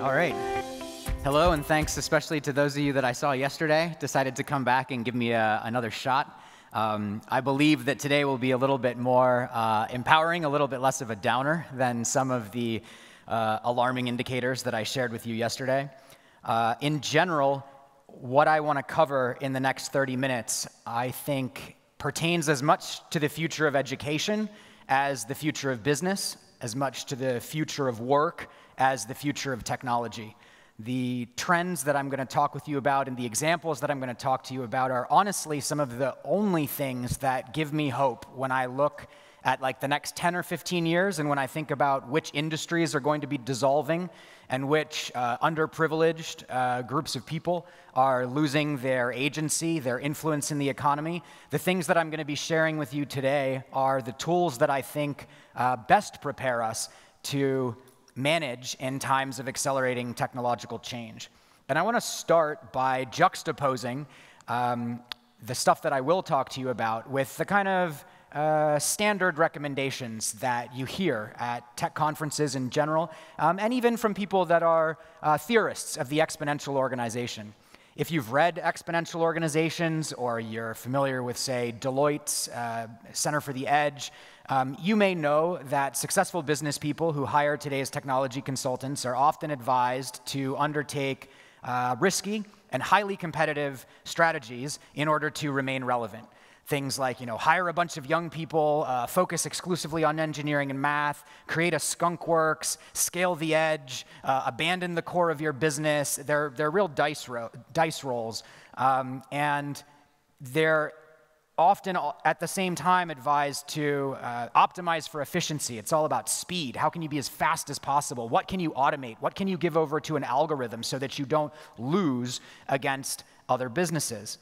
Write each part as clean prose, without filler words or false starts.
All right. Hello, and thanks especially to those of you that I saw yesterday, decided to come back and give me another shot. I believe that today will be a little bit more empowering, a little bit less of a downer than some of the alarming indicators that I shared with you yesterday. In general, what I want to cover in the next 30 minutes, I think, pertains as much to the future of education as the future of business, as much to the future of work as the future of technology. The trends that I'm going to talk with you about and the examples that I'm going to talk to you about are honestly some of the only things that give me hope when I look at like the next 10 or 15 years and when I think about which industries are going to be dissolving and which underprivileged groups of people are losing their agency, their influence in the economy. The things that I'm going to be sharing with you today are the tools that I think best prepare us to manage in times of accelerating technological change. And I want to start by juxtaposing the stuff that I will talk to you about with the kind of standard recommendations that you hear at tech conferences in general, and even from people that are theorists of the exponential organization. If you've read exponential organizations or you're familiar with, say, Deloitte's Center for the Edge, you may know that successful business people who hire today's technology consultants are often advised to undertake risky and highly competitive strategies in order to remain relevant. Things like, hire a bunch of young people, focus exclusively on engineering and math, create a skunk works, scale the edge, abandon the core of your business. They're real dice rolls. And they're often at the same time advised to optimize for efficiency. It's all about speed. How can you be as fast as possible? What can you automate? What can you give over to an algorithm so that you don't lose against other businesses?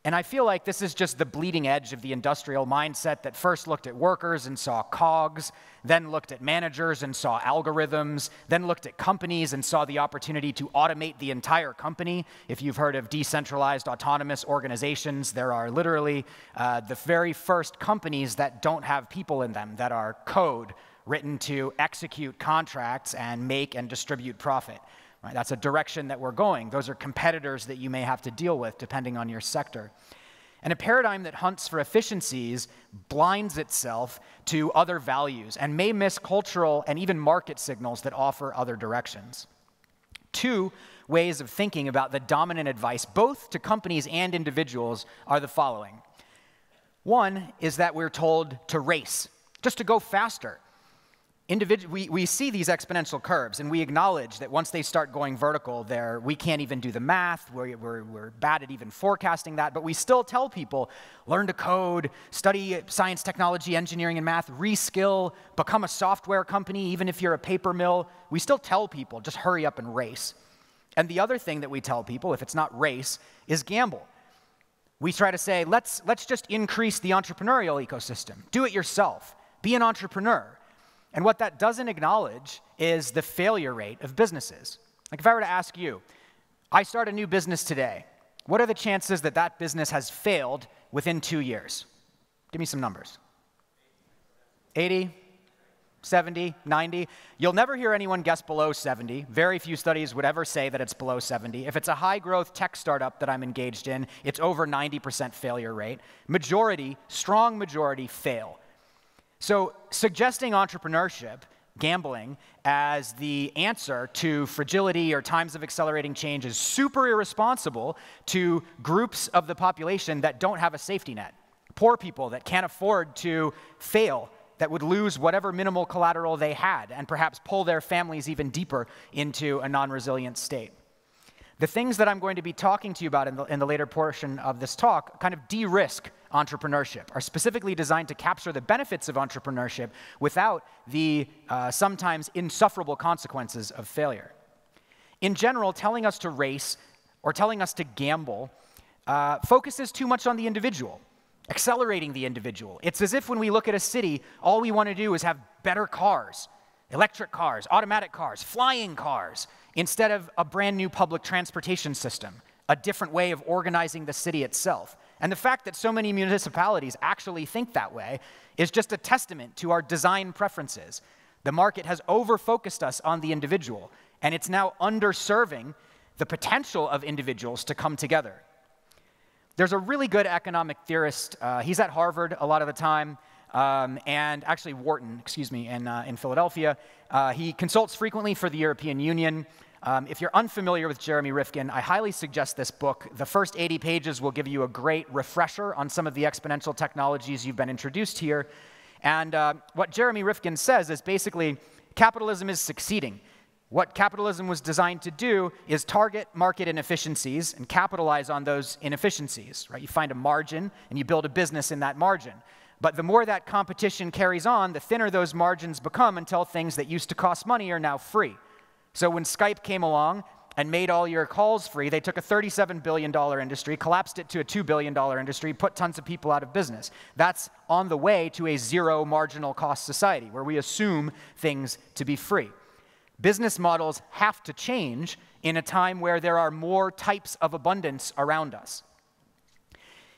And I feel like this is just the bleeding edge of the industrial mindset that first looked at workers and saw cogs, then looked at managers and saw algorithms, then looked at companies and saw the opportunity to automate the entire company. If you've heard of decentralized autonomous organizations, there are literally the very first companies that don't have people in them, that are code written to execute contracts and make and distribute profit. Right, that's a direction that we're going. Those are competitors that you may have to deal with depending on your sector. And a paradigm that hunts for efficiencies blinds itself to other values and may miss cultural and even market signals that offer other directions. Two ways of thinking about the dominant advice, both to companies and individuals, are the following. One is that we're told to race, just to go faster. We see these exponential curves, and we acknowledge that once they start going vertical, we can't even do the math. We're bad at even forecasting that, but we still tell people, learn to code, study science, technology, engineering, and math, reskill, become a software company, even if you're a paper mill. We still tell people, just hurry up and race. And the other thing that we tell people, if it's not race, is gamble. We try to say, let's just increase the entrepreneurial ecosystem. Do it yourself. Be an entrepreneur. And what that doesn't acknowledge is the failure rate of businesses. Like if I were to ask you, I start a new business today, what are the chances that that business has failed within 2 years? Give me some numbers. 80, 70, 90. You'll never hear anyone guess below 70. Very few studies would ever say that it's below 70. If it's a high-growth tech startup that I'm engaged in, it's over 90% failure rate. Strong majority fail. So suggesting entrepreneurship, gambling, as the answer to fragility or times of accelerating change is super irresponsible to groups of the population that don't have a safety net. Poor people that can't afford to fail, that would lose whatever minimal collateral they had and perhaps pull their families even deeper into a non-resilient state. The things that I'm going to be talking to you about in the later portion of this talk kind of de-risk entrepreneurship, are specifically designed to capture the benefits of entrepreneurship without the sometimes insufferable consequences of failure. In general, telling us to race or telling us to gamble focuses too much on the individual, accelerating the individual. It's as if when we look at a city, all we want to do is have better cars, electric cars, automatic cars, flying cars, instead of a brand new public transportation system, a different way of organizing the city itself. And the fact that so many municipalities actually think that way is just a testament to our design preferences. The market has over-focused us on the individual, and it's now underserving the potential of individuals to come together. There's a really good economic theorist, he's at Harvard a lot of the time, and actually Wharton, in Philadelphia. He consults frequently for the European Union. If you're unfamiliar with Jeremy Rifkin, I highly suggest this book. The first 80 pages will give you a great refresher on some of the exponential technologies you've been introduced here. And what Jeremy Rifkin says is basically capitalism is succeeding. What capitalism was designed to do is target market inefficiencies and capitalize on those inefficiencies, right? You find a margin and you build a business in that margin. But the more that competition carries on, the thinner those margins become until things that used to cost money are now free. So when Skype came along and made all your calls free, they took a $37 billion industry, collapsed it to a $2 billion industry, put tons of people out of business. That's on the way to a zero marginal cost society where we assume things to be free. Business models have to change in a time where there are more types of abundance around us.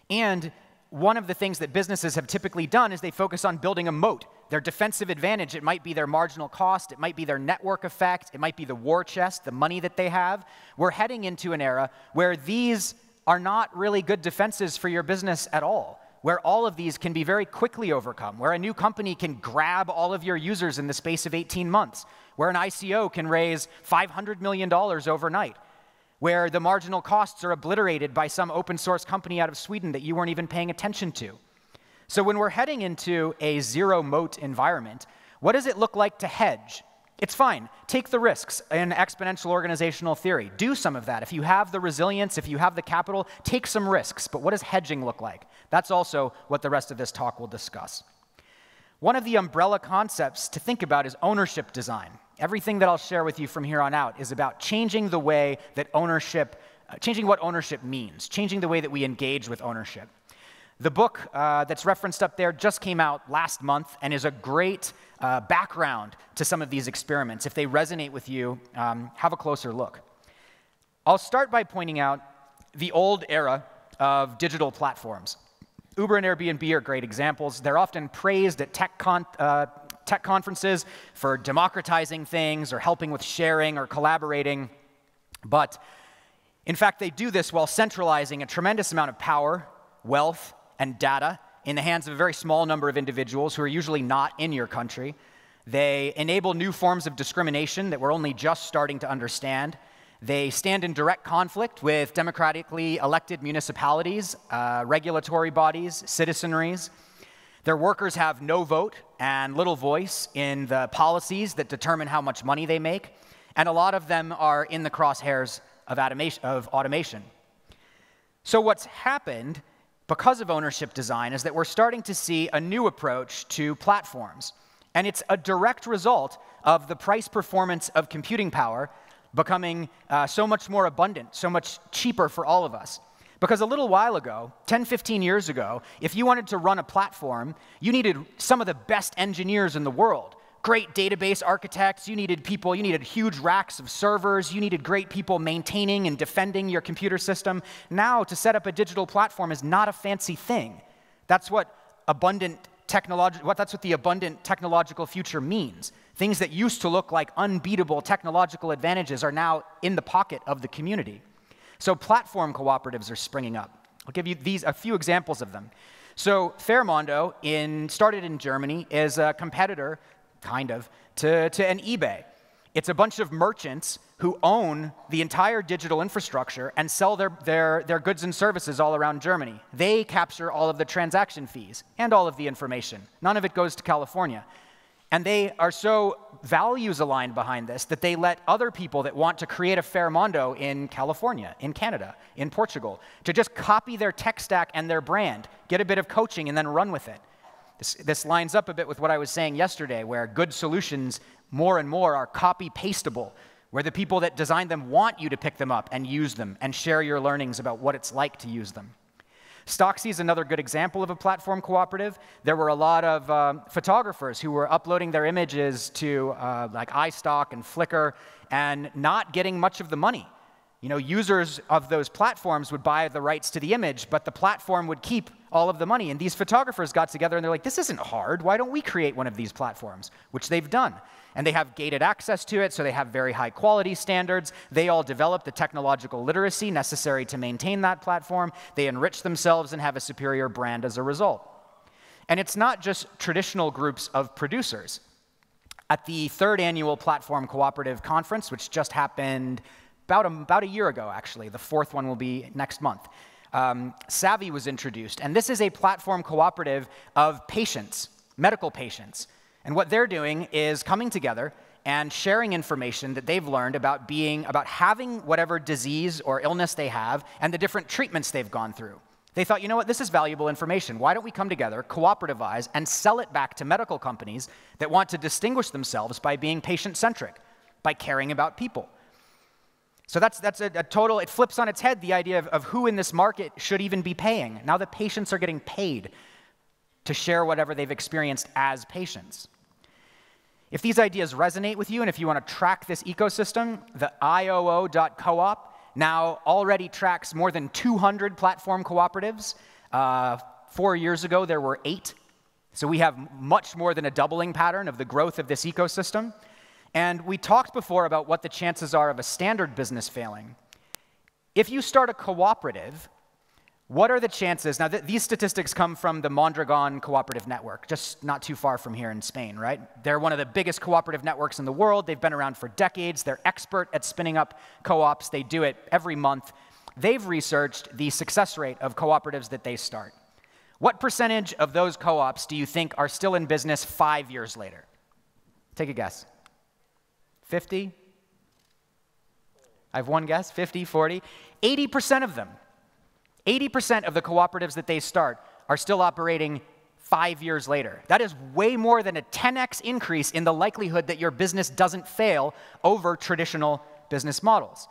And one of the things that businesses have typically done is they focus on building a moat. Their defensive advantage, it might be their marginal cost, it might be their network effect, it might be the war chest, the money that they have. We're heading into an era where these are not really good defenses for your business at all, where all of these can be very quickly overcome, where a new company can grab all of your users in the space of 18 months, where an ICO can raise $500 million overnight, where the marginal costs are obliterated by some open source company out of Sweden that you weren't even paying attention to. So when we're heading into a zero moat environment, what does it look like to hedge? It's fine. Take the risks in exponential organizational theory. Do some of that. If you have the resilience, if you have the capital, take some risks. But what does hedging look like? That's also what the rest of this talk will discuss. One of the umbrella concepts to think about is ownership design. Everything that I'll share with you from here on out is about changing the way that changing what ownership means, changing the way that we engage with ownership. The book that's referenced up there just came out last month and is a great background to some of these experiments. If they resonate with you, have a closer look. I'll start by pointing out the old era of digital platforms. Uber and Airbnb are great examples. They're often praised at tech conferences for democratizing things or helping with sharing or collaborating. But in fact, they do this while centralizing a tremendous amount of power, wealth, and data in the hands of a very small number of individuals who are usually not in your country. They enable new forms of discrimination that we're only just starting to understand. They stand in direct conflict with democratically elected municipalities, regulatory bodies, citizenries. Their workers have no vote and little voice in the policies that determine how much money they make, and a lot of them are in the crosshairs of automation. So what's happened because of ownership design is that we're starting to see a new approach to platforms. And it's a direct result of the price performance of computing power becoming so much more abundant, so much cheaper for all of us. Because a little while ago, 10, 15 years ago, if you wanted to run a platform, you needed some of the best engineers in the world. Great database architects, you needed huge racks of servers, you needed great people maintaining and defending your computer system. Now, to set up a digital platform is not a fancy thing. That's what the abundant technological future means. Things that used to look like unbeatable technological advantages are now in the pocket of the community. So platform cooperatives are springing up. I'll give you a few examples of them. So Fairmondo, started in Germany, is a competitor kind of, to an eBay. It's a bunch of merchants who own the entire digital infrastructure and sell their goods and services all around Germany. They capture all of the transaction fees and all of the information. None of it goes to California. And they are so values aligned behind this that they let other people that want to create a Fairmondo in California, in Canada, in Portugal, to just copy their tech stack and their brand, get a bit of coaching, and then run with it. This lines up a bit with what I was saying yesterday, where good solutions more and more are copy-pastable, where the people that design them want you to pick them up and use them and share your learnings about what it's like to use them. Stocksy is another good example of a platform cooperative. There were a lot of photographers who were uploading their images to like iStock and Flickr and not getting much of the money. You know, users of those platforms would buy the rights to the image, but the platform would keep all of the money. And these photographers got together and they're like, this isn't hard. Why don't we create one of these platforms? Which they've done. And they have gated access to it, so they have very high quality standards. They all develop the technological literacy necessary to maintain that platform. They enrich themselves and have a superior brand as a result. And it's not just traditional groups of producers. At the 3rd annual Platform Cooperative Conference, which just happened about a year ago, actually. The 4th one will be next month. Savvy was introduced, and this is a platform cooperative of patients, medical patients. And what they're doing is coming together and sharing information that they've learned about having whatever disease or illness they have and the different treatments they've gone through. They thought, you know what, this is valuable information. Why don't we come together, cooperativize, and sell it back to medical companies that want to distinguish themselves by being patient-centric, by caring about people. So that's a total, it flips on its head the idea of who in this market should even be paying. Now the patients are getting paid to share whatever they've experienced as patients. If these ideas resonate with you, and if you want to track this ecosystem, the IOO.coop now already tracks more than 200 platform cooperatives. 4 years ago, there were 8. So we have much more than a doubling pattern of the growth of this ecosystem. And we talked before about what the chances are of a standard business failing. If you start a cooperative, what are the chances? Now, these statistics come from the Mondragon Cooperative Network, just not too far from here in Spain, right? They're one of the biggest cooperative networks in the world. They've been around for decades. They're expert at spinning up co-ops. They do it every month. They've researched the success rate of cooperatives that they start. What percentage of those co-ops do you think are still in business 5 years later? Take a guess. 50? I have one guess, 50, 40. 80% of them. 80% of the cooperatives that they start are still operating 5 years later. That is way more than a 10x increase in the likelihood that your business doesn't fail over traditional business models.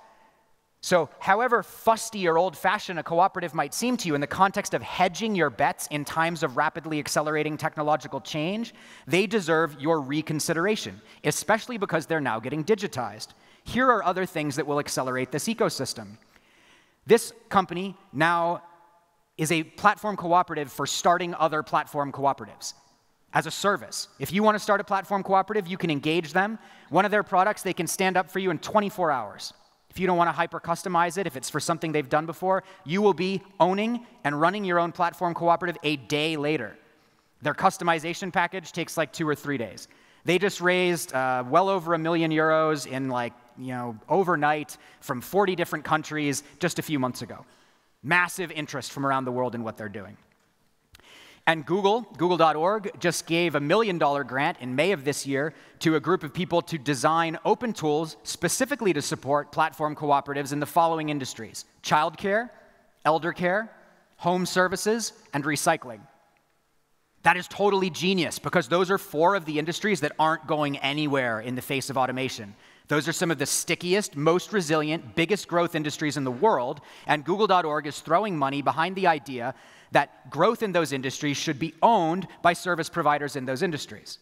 So however fusty or old-fashioned a cooperative might seem to you in the context of hedging your bets in times of rapidly accelerating technological change, they deserve your reconsideration, especially because they're now getting digitized. Here are other things that will accelerate this ecosystem. This company now is a platform cooperative for starting other platform cooperatives as a service. If you want to start a platform cooperative, you can engage them. One of their products, they can stand up for you in 24 hours. If you don't want to hyper-customize it, if it's for something they've done before, you will be owning and running your own platform cooperative a day later. Their customization package takes like 2 or 3 days. They just raised well over €1 million in overnight from 40 different countries just a few months ago. Massive interest from around the world in what they're doing. And Google.org, just gave a $1 million grant in May of this year to a group of people to design open tools specifically to support platform cooperatives in the following industries: childcare, elder care, home services, and recycling. That is totally genius, because those are 4 of the industries that aren't going anywhere in the face of automation. Those are some of the stickiest, most resilient, biggest growth industries in the world, and Google.org is throwing money behind the idea that growth in those industries should be owned by service providers in those industries.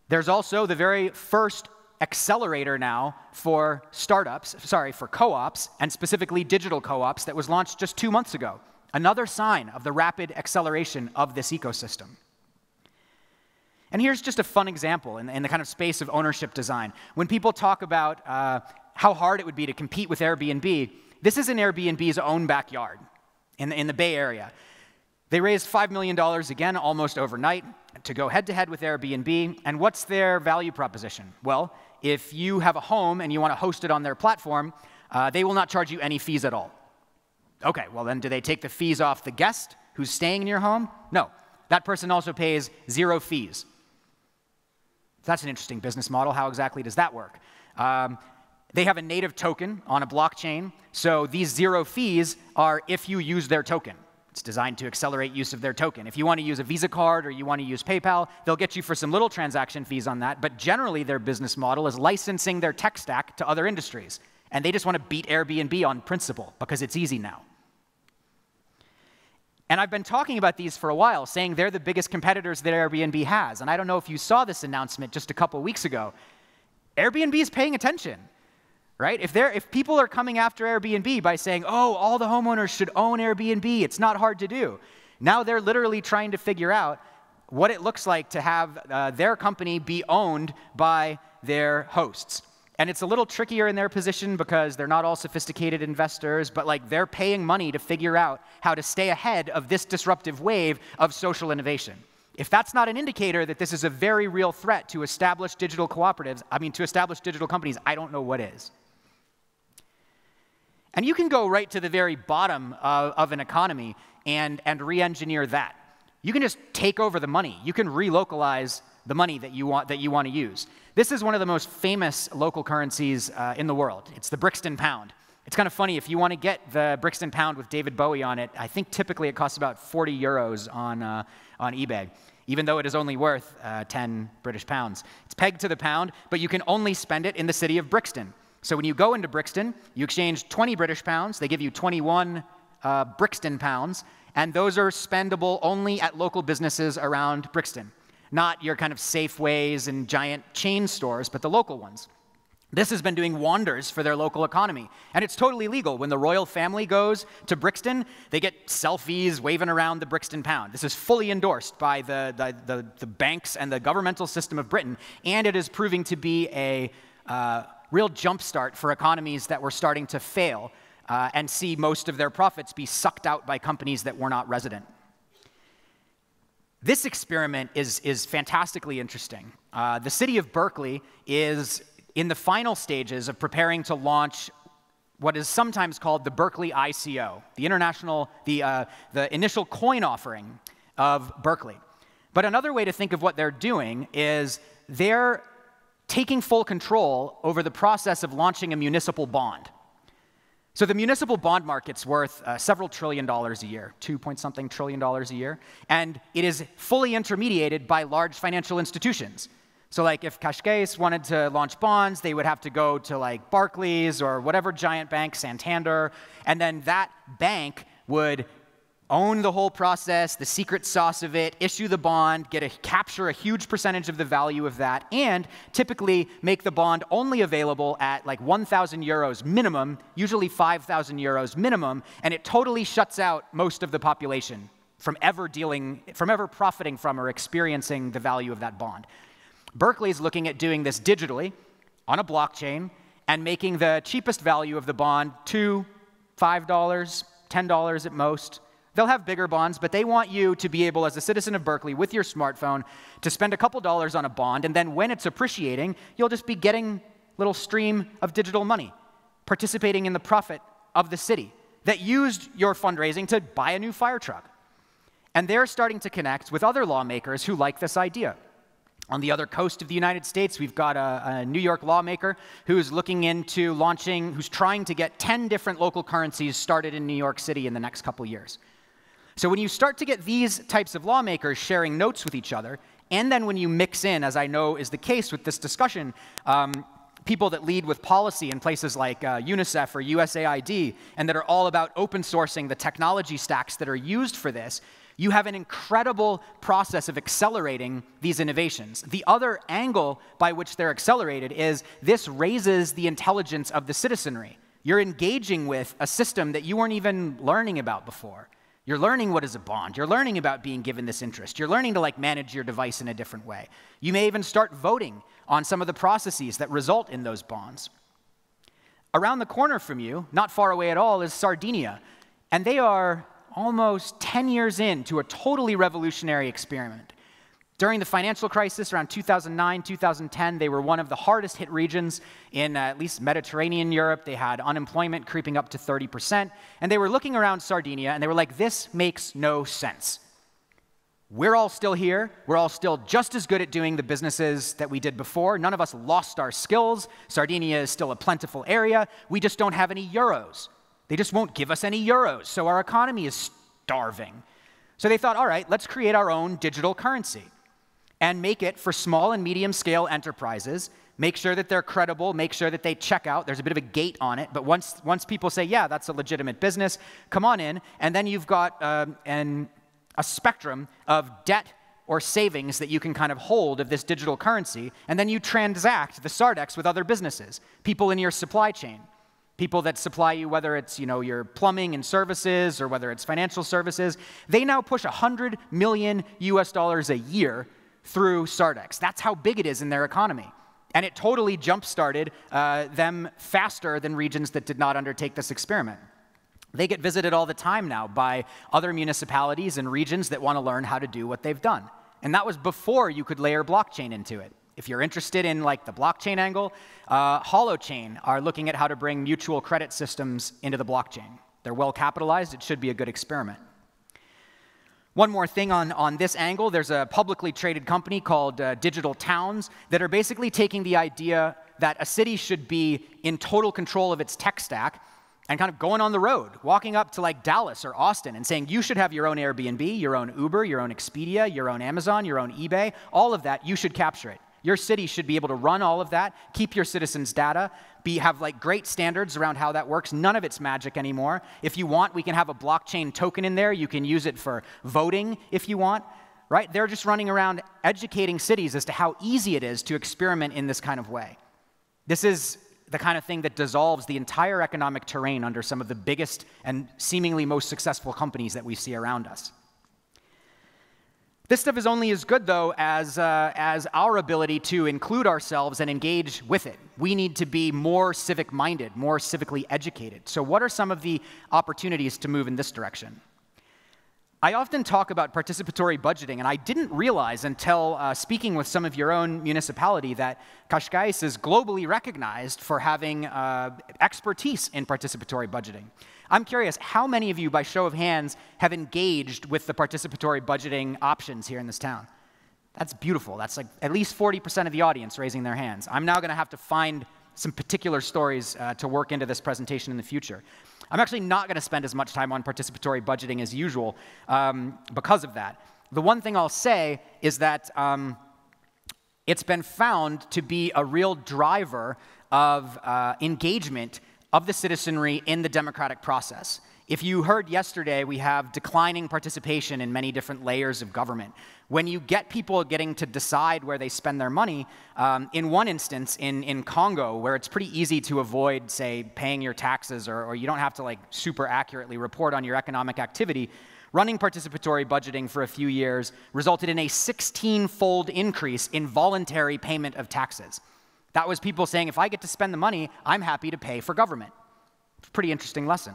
There's also the very first accelerator now for for co-ops, and specifically digital co-ops, that was launched just 2 months ago. Another sign of the rapid acceleration of this ecosystem. And here's just a fun example in the kind of space of ownership design. When people talk about how hard it would be to compete with Airbnb, this is in Airbnb's own backyard in the Bay Area. They raised $5 million, again, almost overnight, to go head-to-head with Airbnb. And what's their value proposition? Well, if you have a home and you want to host it on their platform, they will not charge you any fees at all. OK, well then, do they take the fees off the guest who's staying in your home? No. That person also pays 0 fees. That's an interesting business model. How exactly does that work? They have a native token on a blockchain. So these 0 fees are if you use their token. It's designed to accelerate use of their token. If you want to use a Visa card or you want to use PayPal, they'll get you for some little transaction fees on that. But generally, their business model is licensing their tech stack to other industries. And they just want to beat Airbnb on principle because it's easy now. And I've been talking about these for a while, saying they're the biggest competitors that Airbnb has. And I don't know if you saw this announcement just a couple weeks ago. Airbnb is paying attention. right? If people are coming after Airbnb by saying, oh, all the homeowners should own Airbnb, it's not hard to do. Now they're literally trying to figure out what it looks like to have their company be owned by their hosts. And it's a little trickier in their position because they're not all sophisticated investors, but like they're paying money to figure out how to stay ahead of this disruptive wave of social innovation. If that's not an indicator that this is a very real threat to established digital cooperatives, to established digital companies, I don't know what is. And you can go right to the very bottom of an economy and re-engineer that. You can just take over the money. You can relocalize the money that you want to use. This is one of the most famous local currencies in the world. It's the Brixton Pound. It's kind of funny, if you want to get the Brixton Pound with David Bowie on it, I think typically it costs about 40 euros on eBay, even though it is only worth 10 British pounds. It's pegged to the pound, but you can only spend it in the city of Brixton. So when you go into Brixton, you exchange 20 British pounds, they give you 21 Brixton pounds, and those are spendable only at local businesses around Brixton. Not your kind of Safeways and giant chain stores, but the local ones. This has been doing wonders for their local economy. And it's totally legal. When the royal family goes to Brixton, they get selfies waving around the Brixton Pound. This is fully endorsed by the banks and the governmental system of Britain. And it is proving to be a real jumpstart for economies that were starting to fail and see most of their profits be sucked out by companies that were not resident. This experiment is fantastically interesting. The city of Berkeley is in the final stages of preparing to launch what is sometimes called the Berkeley ICO, the initial coin offering of Berkeley. But another way to think of what they're doing is they're taking full control over the process of launching a municipal bond. So the municipal bond market's worth several $1 trillion a year, 2-point-something trillion dollars a year, and it is fully intermediated by large financial institutions. So like if Cascais wanted to launch bonds, they would have to go to like Barclays or whatever giant bank, Santander, and then that bank would own the whole process, the secret sauce of it, issue the bond, capture a huge percentage of the value of that, and typically make the bond only available at like 1,000 euros minimum, usually 5,000 euros minimum, and it totally shuts out most of the population from ever profiting from or experiencing the value of that bond. Berkeley is looking at doing this digitally on a blockchain and making the cheapest value of the bond $2, $5, $10 at most. They'll have bigger bonds, but they want you to be able, as a citizen of Berkeley, with your smartphone, to spend a couple dollars on a bond, and then when it's appreciating, you'll just be getting a little stream of digital money, participating in the profit of the city that used your fundraising to buy a new fire truck. And they're starting to connect with other lawmakers who like this idea. On the other coast of the United States, we've got a New York lawmaker who's looking into who's trying to get 10 different local currencies started in New York City in the next couple years. So when you start to get these types of lawmakers sharing notes with each other, and then when you mix in, as I know is the case with this discussion, people that lead with policy in places like UNICEF or USAID, and that are all about open sourcing the technology stacks that are used for this, you have an incredible process of accelerating these innovations. The other angle by which they're accelerated is this raises the intelligence of the citizenry. You're engaging with a system that you weren't even learning about before. You're learning what is a bond. You're learning about being given this interest. You're learning to like manage your device in a different way. You may even start voting on some of the processes that result in those bonds. Around the corner from you, not far away at all, is Sardinia. And they are almost 10 years into a totally revolutionary experiment. During the financial crisis around 2009, 2010, they were one of the hardest hit regions in at least Mediterranean Europe. They had unemployment creeping up to 30%. And they were looking around Sardinia, and they were like, this makes no sense. We're all still here. We're all still just as good at doing the businesses that we did before. None of us lost our skills. Sardinia is still a plentiful area. We just don't have any euros. They just won't give us any euros, so our economy is starving. So they thought, all right, let's create our own digital currency and make it for small and medium-scale enterprises, make sure that they're credible, make sure that they check out. There's a bit of a gate on it, but once people say, yeah, that's a legitimate business, come on in, and then you've got a spectrum of debt or savings that you can kind of hold of this digital currency, and then you transact the Sardex with other businesses, people in your supply chain, people that supply you, whether it's your plumbing and services or whether it's financial services. They now push $100 million a year through Sardex. That's how big it is in their economy. And it totally jump-started them faster than regions that did not undertake this experiment. They get visited all the time now by other municipalities and regions that want to learn how to do what they've done. And that was before you could layer blockchain into it. If you're interested in like the blockchain angle, Holochain are looking at how to bring mutual credit systems into the blockchain. They're well capitalized. It should be a good experiment. One more thing on this angle, there's a publicly traded company called Digital Towns that are basically taking the idea that a city should be in total control of its tech stack and kind of going on the road, walking up to like Dallas or Austin and saying, you should have your own Airbnb, your own Uber, your own Expedia, your own Amazon, your own eBay, all of that, you should capture it. Your city should be able to run all of that, keep your citizens' data, have like great standards around how that works. None of it's magic anymore. If you want, we can have a blockchain token in there. You can use it for voting if you want, right? They're just running around educating cities as to how easy it is to experiment in this kind of way. This is the kind of thing that dissolves the entire economic terrain under some of the biggest and seemingly most successful companies that we see around us. This stuff is only as good, though, as our ability to include ourselves and engage with it. We need to be more civic-minded, more civically educated. So what are some of the opportunities to move in this direction? I often talk about participatory budgeting, and I didn't realize until speaking with some of your own municipality that Cascais is globally recognized for having expertise in participatory budgeting. I'm curious, how many of you, by show of hands, have engaged with the participatory budgeting options here in this town? That's beautiful. That's like at least 40% of the audience raising their hands. I'm now going to have to find some particular stories to work into this presentation in the future. I'm actually not going to spend as much time on participatory budgeting as usual because of that. The one thing I'll say is that it's been found to be a real driver of engagement of the citizenry in the democratic process. If you heard yesterday, we have declining participation in many different layers of government. When you get people getting to decide where they spend their money, in one instance, in Congo, where it's pretty easy to avoid, say, paying your taxes, or you don't have to like super accurately report on your economic activity, running participatory budgeting for a few years resulted in a 16-fold increase in voluntary payment of taxes. That was people saying, if I get to spend the money, I'm happy to pay for government. It's a pretty interesting lesson.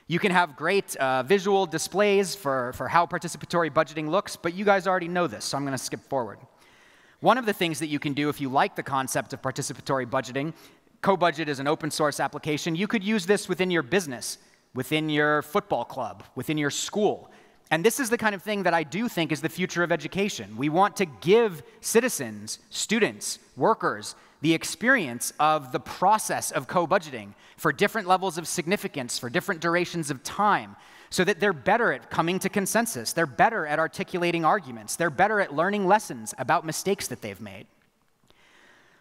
You can have great visual displays for how participatory budgeting looks, but you guys already know this, so I'm going to skip forward. One of the things that you can do if you like the concept of participatory budgeting, CoBudget is an open source application. You could use this within your business, within your football club, within your school. And this is the kind of thing that I do think is the future of education. We want to give citizens, students, workers, the experience of the process of co-budgeting for different levels of significance, for different durations of time, so that they're better at coming to consensus, they're better at articulating arguments, they're better at learning lessons about mistakes that they've made.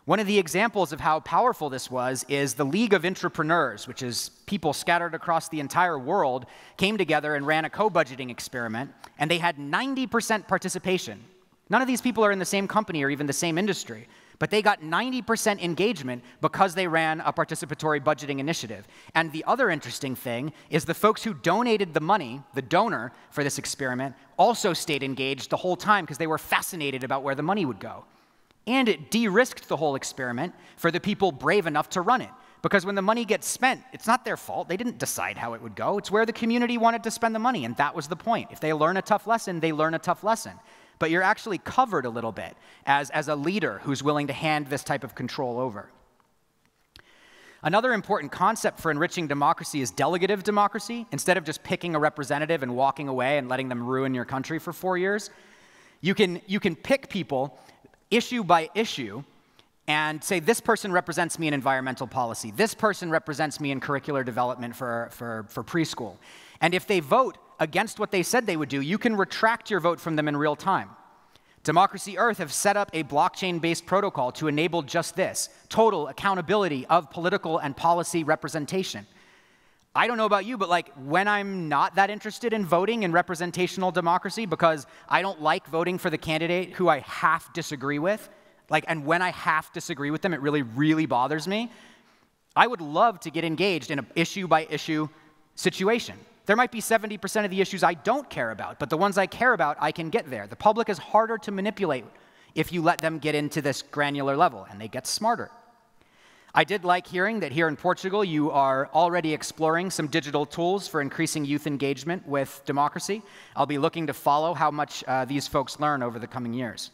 One of the examples of how powerful this was is the League of Entrepreneurs, which is people scattered across the entire world, came together and ran a co-budgeting experiment, and they had 90% participation. None of these people are in the same company or even the same industry, but they got 90% engagement because they ran a participatory budgeting initiative. And the other interesting thing is the folks who donated the money, the donor for this experiment, also stayed engaged the whole time because they were fascinated about where the money would go. And it de-risked the whole experiment for the people brave enough to run it. Because when the money gets spent, it's not their fault. They didn't decide how it would go. It's where the community wanted to spend the money, and that was the point. If they learn a tough lesson, they learn a tough lesson. But you're actually covered a little bit as a leader who's willing to hand this type of control over. Another important concept for enriching democracy is Delegate of Democracy. Instead of just picking a representative and walking away and letting them ruin your country for 4 years, you can pick people issue by issue and say, this person represents me in environmental policy. This person represents me in curricular development for preschool. And if they vote against what they said they would do, you can retract your vote from them in real time. Democracy Earth have set up a blockchain-based protocol to enable just this, total accountability of political and policy representation. I don't know about you, but like when I'm not that interested in voting in representational democracy because I don't like voting for the candidate who I half disagree with, and when I half disagree with them, it really, really bothers me. I would love to get engaged in an issue-by-issue situation. There might be 70% of the issues I don't care about, but the ones I care about, I can get there. The public is harder to manipulate if you let them get into this granular level, and they get smarter. I did like hearing that here in Portugal, you are already exploring some digital tools for increasing youth engagement with democracy. I'll be looking to follow how much these folks learn over the coming years.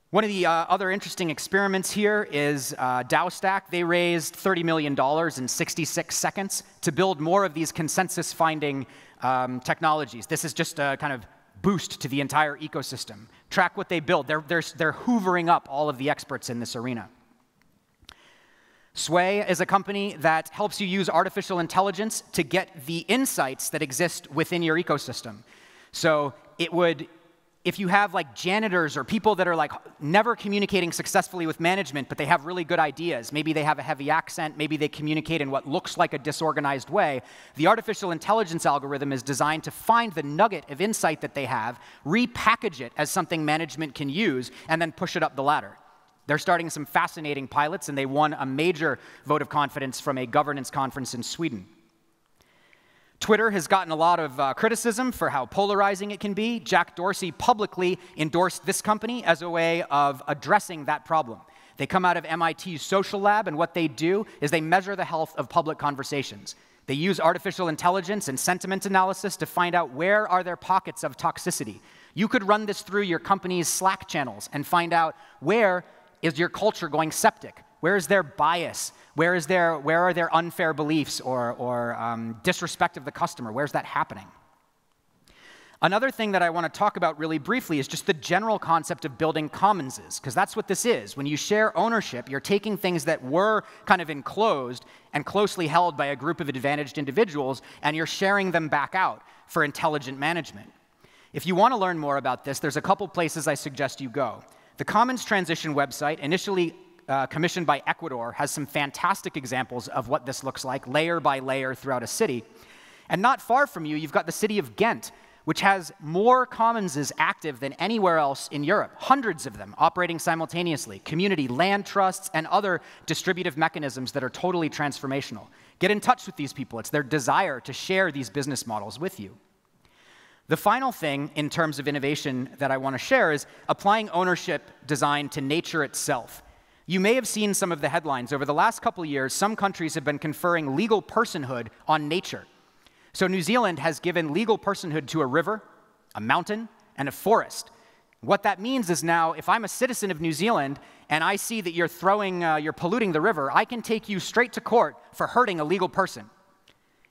One of the other interesting experiments here is DAOstack. They raised $30 million in 66 seconds to build more of these consensus-finding technologies. This is just a kind of boost to the entire ecosystem. Track what they build. They're hoovering up all of the experts in this arena. Sway is a company that helps you use artificial intelligence to get the insights that exist within your ecosystem. So if you have like janitors or people that are like never communicating successfully with management, but they have really good ideas, maybe they have a heavy accent, maybe they communicate in what looks like a disorganized way, the artificial intelligence algorithm is designed to find the nugget of insight that they have, repackage it as something management can use, and then push it up the ladder. They're starting some fascinating pilots, and they won a major vote of confidence from a governance conference in Sweden. Twitter has gotten a lot of criticism for how polarizing it can be. Jack Dorsey publicly endorsed this company as a way of addressing that problem. They come out of MIT's Social Lab, and what they do is they measure the health of public conversations. They use artificial intelligence and sentiment analysis to find out where are there pockets of toxicity. You could run this through your company's Slack channels and find out where is your culture going septic? Where is there bias? Where are there unfair beliefs or disrespect of the customer? Where's that happening? Another thing that I want to talk about really briefly is just the general concept of building commonses, because that's what this is. When you share ownership, you're taking things that were kind of enclosed and closely held by a group of advantaged individuals, and you're sharing them back out for intelligent management. If you want to learn more about this, there's a couple places I suggest you go. The Commons Transition website, initially commissioned by Ecuador, has some fantastic examples of what this looks like, layer by layer throughout a city. And not far from you, you've got the city of Ghent, which has more commonses active than anywhere else in Europe, hundreds of them operating simultaneously, community, land trusts, and other distributive mechanisms that are totally transformational. Get in touch with these people. It's their desire to share these business models with you. The final thing in terms of innovation that I want to share is applying ownership design to nature itself. You may have seen some of the headlines. Over the last couple of years, some countries have been conferring legal personhood on nature. So New Zealand has given legal personhood to a river, a mountain, and a forest. What that means is now, if I'm a citizen of New Zealand and I see that you're polluting the river, I can take you straight to court for hurting a legal person.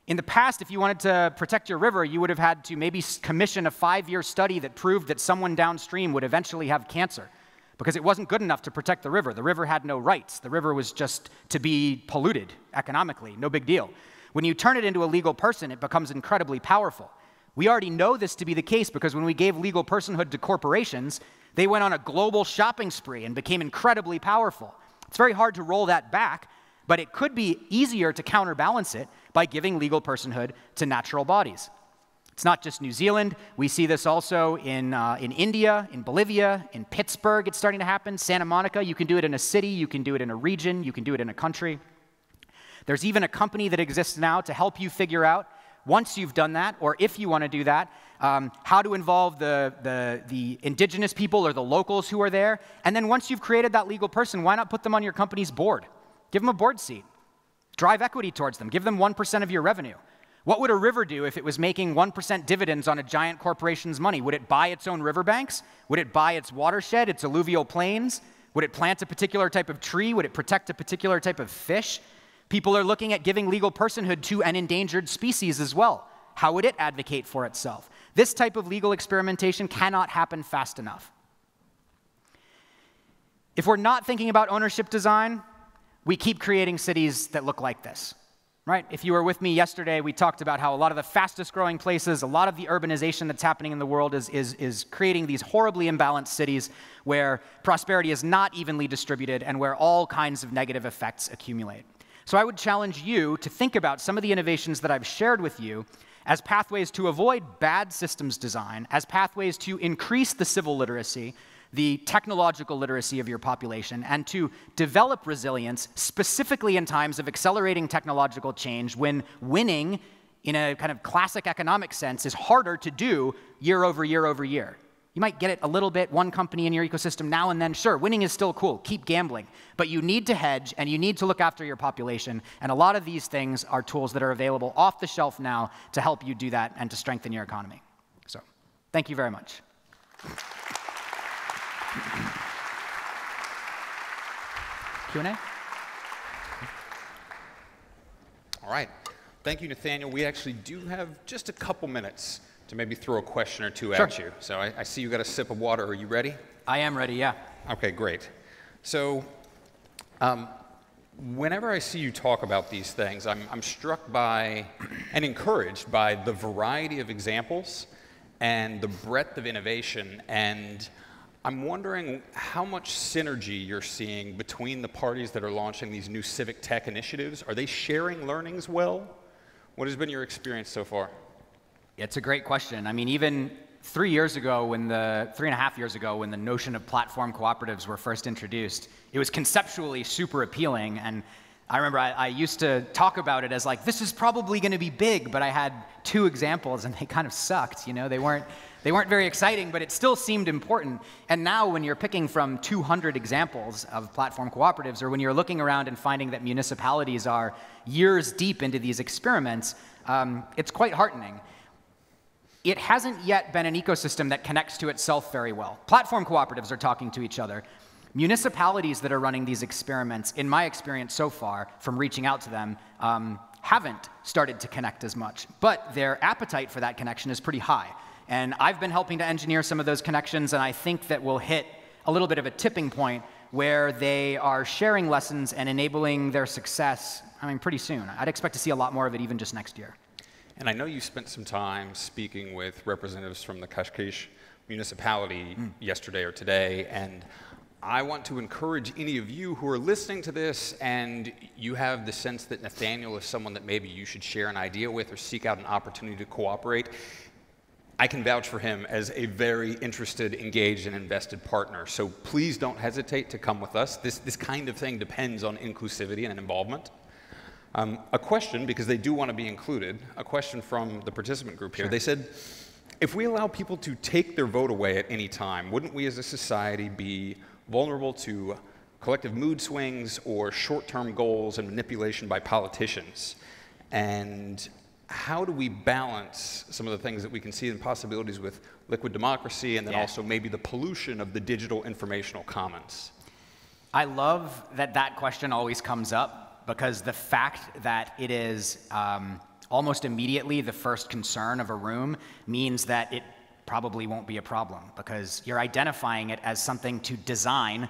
In the past, if you wanted to protect your river, you would have had to maybe commission a 5-year study that proved that someone downstream would eventually have cancer, because it wasn't good enough to protect the river. The river had no rights. The river was just to be polluted economically, no big deal. When you turn it into a legal person, it becomes incredibly powerful. We already know this to be the case because when we gave legal personhood to corporations, they went on a global shopping spree and became incredibly powerful. It's very hard to roll that back, but it could be easier to counterbalance it by giving legal personhood to natural bodies. It's not just New Zealand. We see this also in India, in Bolivia, in Pittsburgh. It's starting to happen. Santa Monica, you can do it in a city. You can do it in a region. You can do it in a country. There's even a company that exists now to help you figure out, once you've done that, or if you want to do that, how to involve the indigenous people or the locals who are there. And then once you've created that legal person, why not put them on your company's board? Give them a board seat. Drive equity towards them. Give them 1% of your revenue. What would a river do if it was making 1% dividends on a giant corporation's money? Would it buy its own riverbanks? Would it buy its watershed, its alluvial plains? Would it plant a particular type of tree? Would it protect a particular type of fish? People are looking at giving legal personhood to an endangered species as well. How would it advocate for itself? This type of legal experimentation cannot happen fast enough. If we're not thinking about ownership design, we keep creating cities that look like this, right? If you were with me yesterday, we talked about how a lot of the fastest growing places, a lot of the urbanization that's happening in the world is creating these horribly imbalanced cities where prosperity is not evenly distributed and where all kinds of negative effects accumulate. So I would challenge you to think about some of the innovations that I've shared with you as pathways to avoid bad systems design, as pathways to increase the civil literacy, the technological literacy of your population, and to develop resilience specifically in times of accelerating technological change when winning in a kind of classic economic sense is harder to do year over year over year. You might get it a little bit, one company in your ecosystem now and then, sure, winning is still cool, keep gambling. But you need to hedge and you need to look after your population. And a lot of these things are tools that are available off the shelf now to help you do that and to strengthen your economy. So, thank you very much. Q&A? All right. Thank you, Nathaniel. We actually do have just a couple minutes to maybe throw a question or two at you. So I see you got a sip of water. Are you ready? I am ready, yeah. Okay, great. So whenever I see you talk about these things, I'm struck by and encouraged by the variety of examples and the breadth of innovation. And I'm wondering how much synergy you're seeing between the parties that are launching these new civic tech initiatives. Are they sharing learnings well? What has been your experience so far? It's a great question. I mean, even 3 years ago, 3.5 years ago, when the notion of platform cooperatives were first introduced, it was conceptually super appealing. And I remember I used to talk about it as like, this is probably going to be big, but I had 2 examples and they kind of sucked. You know, they weren't very exciting, but it still seemed important. And now when you're picking from 200 examples of platform cooperatives, or when you're looking around and finding that municipalities are years deep into these experiments, it's quite heartening. It hasn't yet been an ecosystem that connects to itself very well. Platform cooperatives are talking to each other. Municipalities that are running these experiments, in my experience so far, from reaching out to them, haven't started to connect as much. But their appetite for that connection is pretty high. And I've been helping to engineer some of those connections, and I think that we'll hit a little bit of a tipping point where they are sharing lessons and enabling their success, I mean, pretty soon. I'd expect to see a lot more of it even just next year. And I know you spent some time speaking with representatives from the Cascais municipality yesterday or today, and I want to encourage any of you who are listening to this and you have the sense that Nathaniel is someone that maybe you should share an idea with or seek out an opportunity to cooperate. I can vouch for him as a very interested, engaged, and invested partner. So please don't hesitate to come with us. This kind of thing depends on inclusivity and involvement. A question, because they do want to be included, a question from the participant group here. Sure. They said, if we allow people to take their vote away at any time, wouldn't we as a society be vulnerable to collective mood swings or short-term goals and manipulation by politicians? And how do we balance some of the things that we can see in possibilities with liquid democracy and then also maybe the pollution of the digital informational commons? I love that that question always comes up, because the fact that it is almost immediately the first concern of a room means that it probably won't be a problem, because you're identifying it as something to design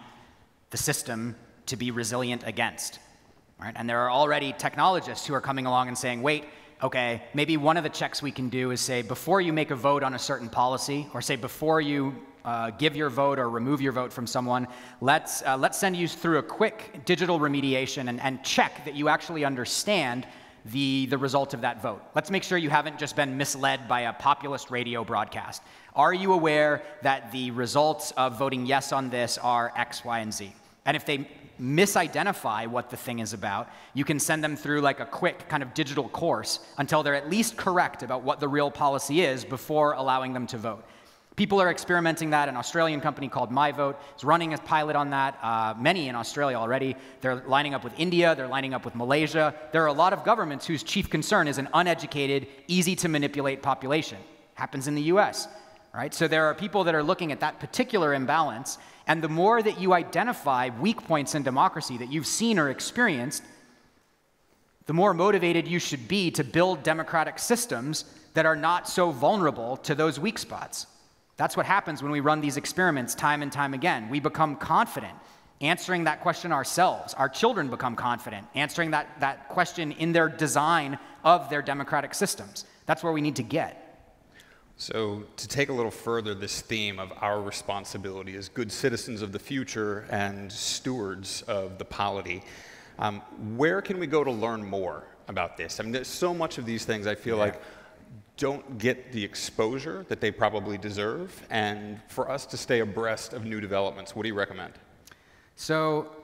the system to be resilient against. Right? And there are already technologists who are coming along and saying, wait, okay, maybe one of the checks we can do is say, before you make a vote on a certain policy, or say before you give your vote or remove your vote from someone, let's send you through a quick digital remediation and check that you actually understand the result of that vote. Let's make sure you haven't just been misled by a populist radio broadcast. Are you aware that the results of voting yes on this are X, Y, and Z? And if they misidentify what the thing is about, you can send them through like a quick kind of digital course until they're at least correct about what the real policy is before allowing them to vote. People are experimenting that. An Australian company called MyVote is running a pilot on that. Many in Australia already. They're lining up with India. They're lining up with Malaysia. There are a lot of governments whose chief concern is an uneducated, easy-to-manipulate population. Happens in the US. Right? So there are people that are looking at that particular imbalance, and the more that you identify weak points in democracy that you've seen or experienced, the more motivated you should be to build democratic systems that are not so vulnerable to those weak spots. That's what happens when we run these experiments time and time again. We become confident answering that question ourselves. Our children become confident answering that question in their design of their democratic systems. That's where we need to get. So to take a little further this theme of our responsibility as good citizens of the future and stewards of the polity, Where can we go to learn more about this? I mean, there's so much of these things I feel like don't get the exposure that they probably deserve. And for us to stay abreast of new developments, what do you recommend? So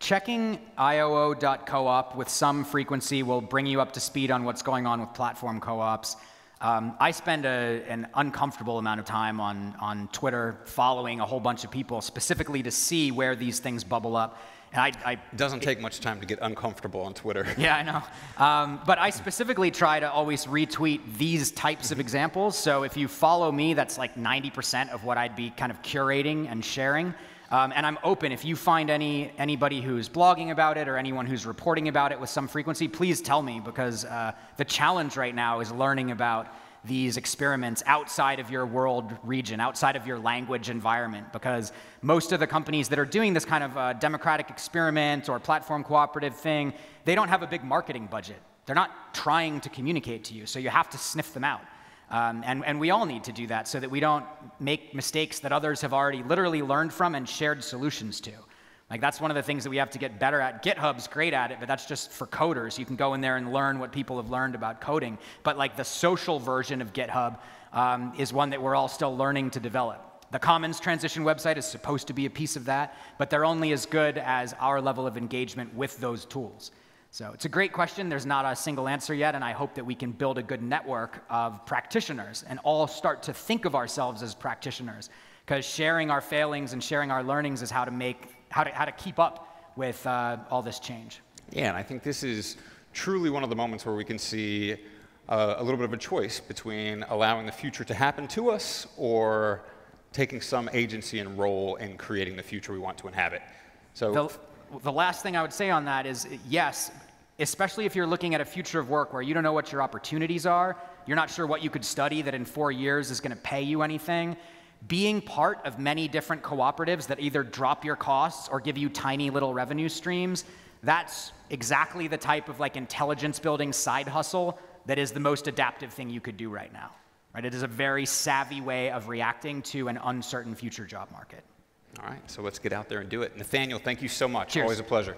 checking ioo.coop with some frequency will bring you up to speed on what's going on with platform co-ops. I spend an uncomfortable amount of time on Twitter following a whole bunch of people specifically to see where these things bubble up. And it doesn't take much time to get uncomfortable on Twitter. Yeah, I know. But I specifically try to always retweet these types of examples. So if you follow me, that's like 90% of what I'd be kind of curating and sharing. And I'm open. If you find anybody who's blogging about it or anyone who's reporting about it with some frequency, please tell me, because the challenge right now is learning about these experiments outside of your world region, outside of your language environment, because most of the companies that are doing this kind of democratic experiment or platform cooperative thing, they don't have a big marketing budget. They're not trying to communicate to you, so you have to sniff them out. And we all need to do that so that we don't make mistakes that others have already literally learned from and shared solutions to. Like, that's one of the things that we have to get better at. GitHub's great at it, but that's just for coders. You can go in there and learn what people have learned about coding. But like the social version of GitHub is one that we're all still learning to develop. The Commons transition website is supposed to be a piece of that, but they're only as good as our level of engagement with those tools. So it's a great question. There's not a single answer yet, and I hope that we can build a good network of practitioners and all start to think of ourselves as practitioners, because sharing our failings and sharing our learnings is how to keep up with all this change. Yeah, and I think this is truly one of the moments where we can see a little bit of a choice between allowing the future to happen to us or taking some agency and role in creating the future we want to inhabit. So the last thing I would say on that is, yes, especially if you're looking at a future of work where you don't know what your opportunities are, you're not sure what you could study that in 4 years is going to pay you anything, being part of many different cooperatives that either drop your costs or give you tiny little revenue streams, that's exactly the type of like intelligence building side hustle that is the most adaptive thing you could do right now. Right? It is a very savvy way of reacting to an uncertain future job market. All right, so let's get out there and do it. Nathaniel, thank you so much. Cheers. Always a pleasure.